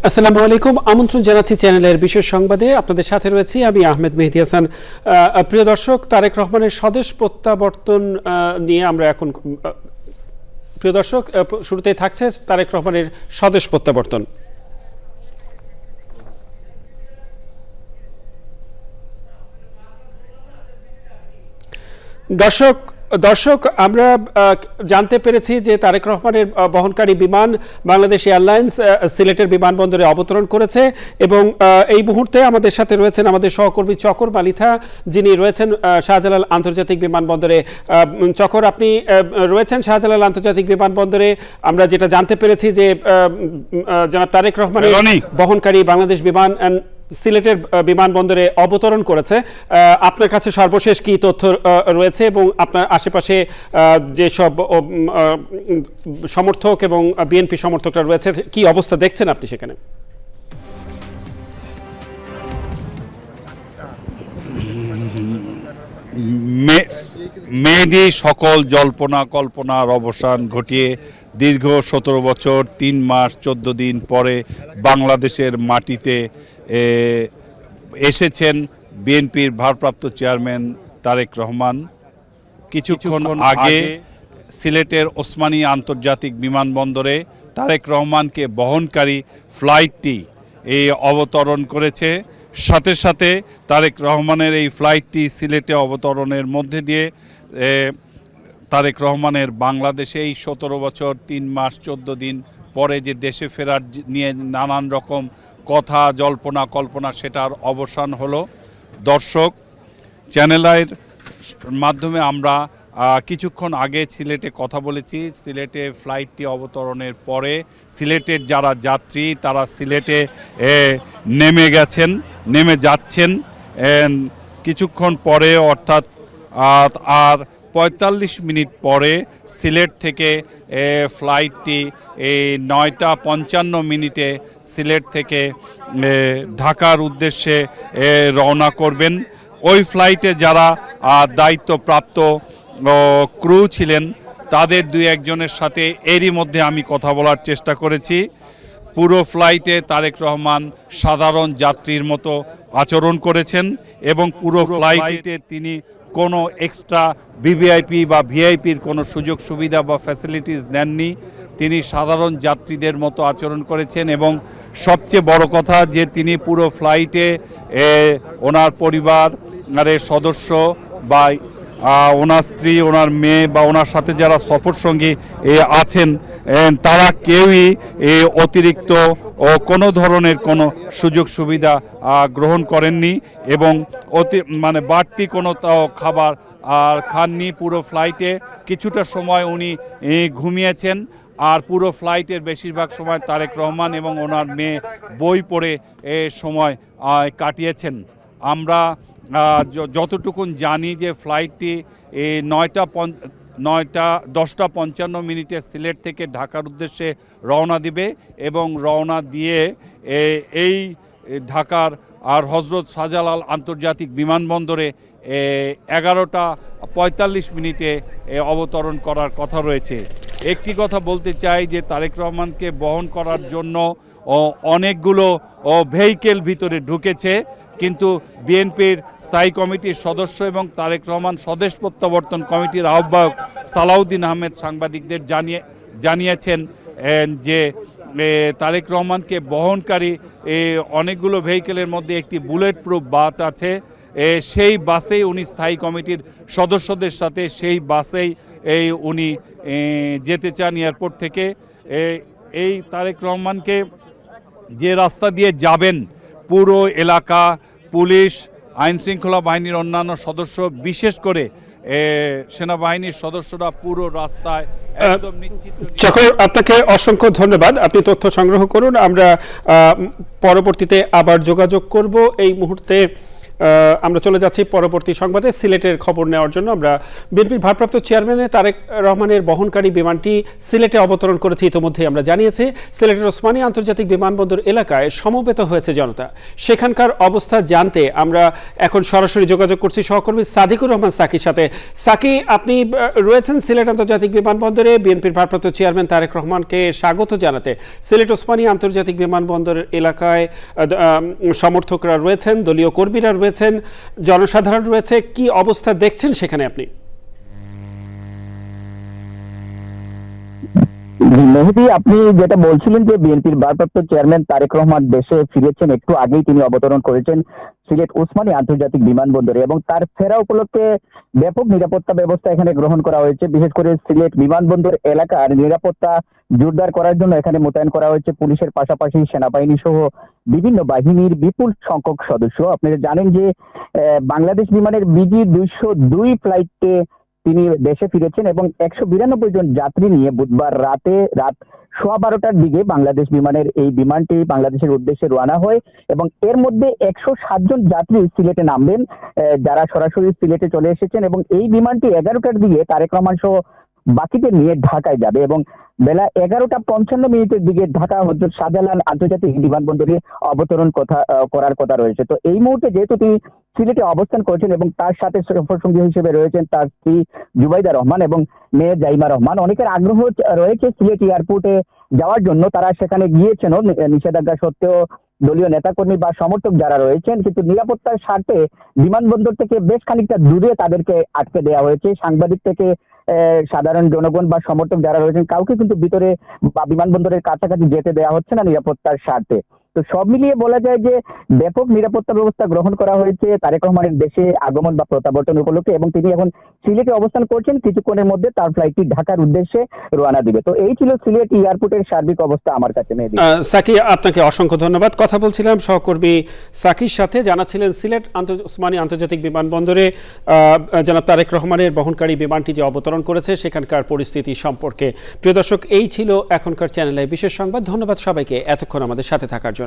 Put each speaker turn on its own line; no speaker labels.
আসসালামু আলাইকুম, আমন্ত্রণ জানাচ্ছি চ্যানেলের বিশেষ সংবাদে। আপনাদের সাথে রয়েছি আমি আহমেদ মেহেদী হাসান। প্রিয় দর্শক, তারেক রহমানের স্বদেশ প্রত্যাবর্তন নিয়ে আমরা এখন প্রিয় দর্শক শুরুতেই থাকছে তারেক রহমানের স্বদেশ প্রত্যাবর্তন। দর্শক আমরা জানতে পেরেছি যে তারেক রহমানের বহনকারী বিমান বাংলাদেশ এয়ারলাইন্স সিলেটের বিমানবন্দরে অবতরণ করেছে এবং এই মুহূর্তে আমাদের সাথে রয়েছেন আমাদের সহকর্মী চকর মালিথা, যিনি রয়েছেন শাহজালাল আন্তর্জাতিক বিমানবন্দরে। চকর, আপনি রয়েছেন শাহজালাল আন্তর্জাতিক বিমানবন্দরে। আমরা যেটা জানতে পেরেছি যে জনাব তারেক রহমানের বহনকারী বাংলাদেশ বিমান সিলেটের বিমানবন্দরে অবতরণ করেছে। আপনার কাছে সর্বশেষ কি তথ্য রয়েছে এবং আপনার আশেপাশে যেসব সমর্থক এবং বিএনপি সমর্থকরা রয়েছে, কি অবস্থা দেখছেন আপনি সেখানে?
মেহেদী সকল জল্পনা কল্পনার অবসান ঘটিয়ে দীর্ঘ 17 বছর 3 মাস 14 দিন পরে বাংলাদেশের মাটিতে এসেছেন বিএনপির ভারপ্রাপ্ত চেয়ারম্যান তারেক রহমান। কিছুক্ষণ আগে সিলেটের ওসমানী আন্তর্জাতিক বিমানবন্দরে তারেক রহমানকে বহনকারী ফ্লাইটটি অবতরণ করেছে। সাথে সাথে তারেক রহমানের এই ফ্লাইটটি সিলেটে অবতরণের মধ্যে দিয়ে তারেক রহমানের বাংলাদেশে এই 17 বছর 3 মাস 14 দিন পরে যে দেশে ফেরার নিয়ে নানান রকম কথা জল্পনা কল্পনা, সেটার অবসান হলো। দর্শক, চ্যানেল আইয়ের মাধ্যমে আমরা কিছুক্ষণ আগে সিলেটে কথা বলেছি। সিলেটে ফ্লাইটটি অবতরণের পরে সিলেটের যারা যাত্রী তারা সিলেটে নেমে যাচ্ছেন কিছুক্ষণ পরে, অর্থাৎ আর 45 মিনিট পরে সিলেট থেকে ফ্লাইটটি 9:55 সিলেট থেকে ঢাকার উদ্দেশ্যে রওনা করবেন। ওই ফ্লাইটে যারা দায়িত্বপ্রাপ্ত ক্রু ছিলেন তাদের 2-1 জনের সাথে এরই মধ্যে আমি কথা বলার চেষ্টা করেছি। পুরো ফ্লাইটে তারেক রহমান সাধারণ যাত্রীর মতো আচরণ করেছেন এবং পুরো ফ্লাইটে তিনি কোনো এক্সট্রা ভিভিআইপি বা ভিআইপির কোনো সুযোগ সুবিধা বা ফ্যাসিলিটিস নেননি। তিনি সাধারণ যাত্রীদের মতো আচরণ করেছেন এবং সবচেয়ে বড় কথা যে তিনি পুরো ফ্লাইটে ওনার পরিবারের সদস্য বা ওনার স্ত্রী, ওনার মেয়ে বা ওনার সাথে যারা সফরসঙ্গী আছেন তারা কেউই অতিরিক্ত কোনো ধরনের কোনো সুযোগ সুবিধা গ্রহণ করেননি এবং বাড়তি কোনো খাবার আর খাননি। পুরো ফ্লাইটে কিছুটা সময় উনি ঘুমিয়েছেন আর পুরো ফ্লাইটের বেশিরভাগ সময় তারেক রহমান এবং ওনার মেয়ে বই পড়ে সময় কাটিয়েছেন। আমরা যতটুকুন জানি যে ফ্লাইটটি 10:55 সিলেট থেকে ঢাকার উদ্দেশ্যে রওনা দিবে এবং রওনা দিয়ে এই ঢাকার আর হজরত শাহজালাল আন্তর্জাতিক বিমানবন্দরে 11:45 অবতরণ করার কথা রয়েছে। একটি কথা বলতে চাই যে তারেক রহমানকে বহন করার জন্য অনেকগুলো ভেহিকেল ভিতরে ঢুকেছে, কিন্তু বিএনপির স্থায়ী কমিটির সদস্য এবং তারেক রহমান স্বদেশ প্রত্যাবর্তন কমিটির আহ্বায়ক সালাউদ্দিন আহমেদ সাংবাদিকদের জানিয়েছেন যে তারেক রহমানকে বহনকারী অনেকগুলো ভেহিকেলের মধ্যে একটি বুলেট প্রুফ বাস আছে। সেই বাসেই উনি স্থায়ী কমিটির সদস্যদের সাথে সেই বাসেই উনি যেতে চান এয়ারপোর্ট থেকে। এই তারেক রহমানকে যে রাস্তা দিয়ে যাবেন পুরো এলাকা, পুলিশ, আইনশৃঙ্খলা বাহিনীর অন্যান্য সদস্য, বিশেষ করে সেনাবাহিনীর সদস্যরা পুরো রাস্তায় একদম নিশ্চিত।
চকর, আপনাকে অসংখ্য ধন্যবাদ। আপনি তথ্য সংগ্রহ করুন, আমরা পরবর্তীতে আবার যোগাযোগ করব। এই মুহূর্তে আমরা চলে যাচ্ছি পরবর্তী সংবাদে। সিলেটের খবর নেওয়ার জন্য আমরা বিএনপির ভারপ্রাপ্ত চেয়ারম্যান তারেক রহমানের বহনকারী বিমানটি সিলেটে অবতরণ করেছে ইতিমধ্যে আমরা জানিয়েছি। সিলেটের ওসমানী আন্তর্জাতিক বিমানবন্দর এলাকায় সমবেত হয়েছে জনতা। সেখানকার অবস্থা জানতে আমরা এখন সরাসরি যোগাযোগ করছি সহকর্মী সাদিকুর রহমান সাকির সাথে। সাকি, আপনি রয়েছেন সিলেট আন্তর্জাতিক বিমানবন্দরে। বিএনপির ভারপ্রাপ্ত চেয়ারম্যান তারেক রহমানকে স্বাগত জানাতে সিলেট ওসমানী আন্তর্জাতিক বিমানবন্দর এলাকায় সমর্থকরা রয়েছেন, দলীয় কর্মীরা রয়েছেন, জনসাধারণ রয়েছে। কি অবস্থা দেখছেন সেখানে আপনি?
মেহেদী, আপনি যেটা বলছিলেন যে বিএনপির ভারপ্রাপ্ত চেয়ারম্যান তারেক রহমান দেশে ফিরেছেন, একটু আগেই তিনি অবতরণ করেছেন সিলেট ওসমানী আন্তর্জাতিক বিমানবন্দরে এবং তার ফেরা উপলক্ষে ব্যাপক নিরাপত্তা ব্যবস্থা এখানে গ্রহণ করা হয়েছে। বিশেষ করে সিলেট বিমানবন্দর এলাকার নিরাপত্তা জোরদার করার জন্য এখানে মোতায়েন করা হয়েছে পুলিশের পাশাপাশি সেনাবাহিনী সহ বিভিন্ন বাহিনীর বিপুল সংখ্যক সদস্য। আপনারা জানেন যে বাংলাদেশ বিমানের বিজি 202 ফ্লাইটে তিনি দেশে ফিরেছেন এবং 192 জন যাত্রী নিয়ে বুধবার রাত 12:15টার দিকে বাংলাদেশ বিমানের এই বিমানটি বাংলাদেশের উদ্দেশ্যে রওনা হয় এবং এর মধ্যে 107 জন যাত্রী সিলেটে নামবেন, যারা সরাসরি সিলেটে চলে এসেছেন এবং এই বিমানটি 11টার দিকে তারেক রহমান সহ বাকিদের নিয়ে ঢাকায় যাবে এবং বেলা 11:55 দিকে ঢাকা হযরত শাহজালাল আন্তর্জাতিক বিমানবন্দরে অবতরণ করার কথা রয়েছে। তো এই মুহূর্তে যেহেতু তিনি সিলেটে অবস্থান করছেন এবং তার সাথে সফরসঙ্গী হিসেবে রয়েছেন তার স্ত্রী জুবাইদা রহমান এবং মেয়ে জাইমা রহমান, অনেকের আগ্রহ রয়েছে সিলেট এয়ারপোর্টে যাওয়ার জন্য। তারা সেখানে গিয়েছেনও নিষেধাজ্ঞা সত্ত্বেও দলীয় নেতাকর্মী বা সমর্থক যারা রয়েছেন, কিন্তু নিরাপত্তার স্বার্থে বিমানবন্দর থেকে বেশ খানিকটা দূরে তাদেরকে আটকে দেওয়া হয়েছে। সাংবাদিক থেকে সাধারণ জনগণ বা সমর্থক যারা রয়েছেন কাউকে কিন্তু ভিতরে বা বিমানবন্দরের কাছাকাছি যেতে দেওয়া হচ্ছে না নিরাপত্তার স্বার্থে। তো সব মিলিয়ে বলা যায় যে ব্যাপক নিরাপত্তা ব্যবস্থা গ্রহণ করা হয়েছে তারেক রহমানের দেশে আগমন বা প্রত্যাবর্তন উপলক্ষে এবং তিনি এখন সিলেটে অবস্থান করছেন। কিছুক্ষণের মধ্যে তার ফ্লাইটটি ঢাকার উদ্দেশ্যে রওনা দিবে। তো এই ছিল সিলেট এয়ারপোর্টের সার্বিক অবস্থা আমার কাছে।
সাকি, আপনাকে অসংখ্য ধন্যবাদ। কথা বলছিলাম সহকর্মী সাকির সাথে, জানাচ্ছিলেন সিলেট ওসমানী আন্তর্জাতিক বিমানবন্দরে জনাব তারেক রহমানের বহনকারী বিমানটি যে অবতরণ করেছে সেখানকার পরিস্থিতি সম্পর্কে। প্রিয় দর্শক, এই ছিল এখনকার চ্যানেলে বিশেষ সংবাদ। ধন্যবাদ সবাইকে এতক্ষণ আমাদের সাথে থাকার জন্য।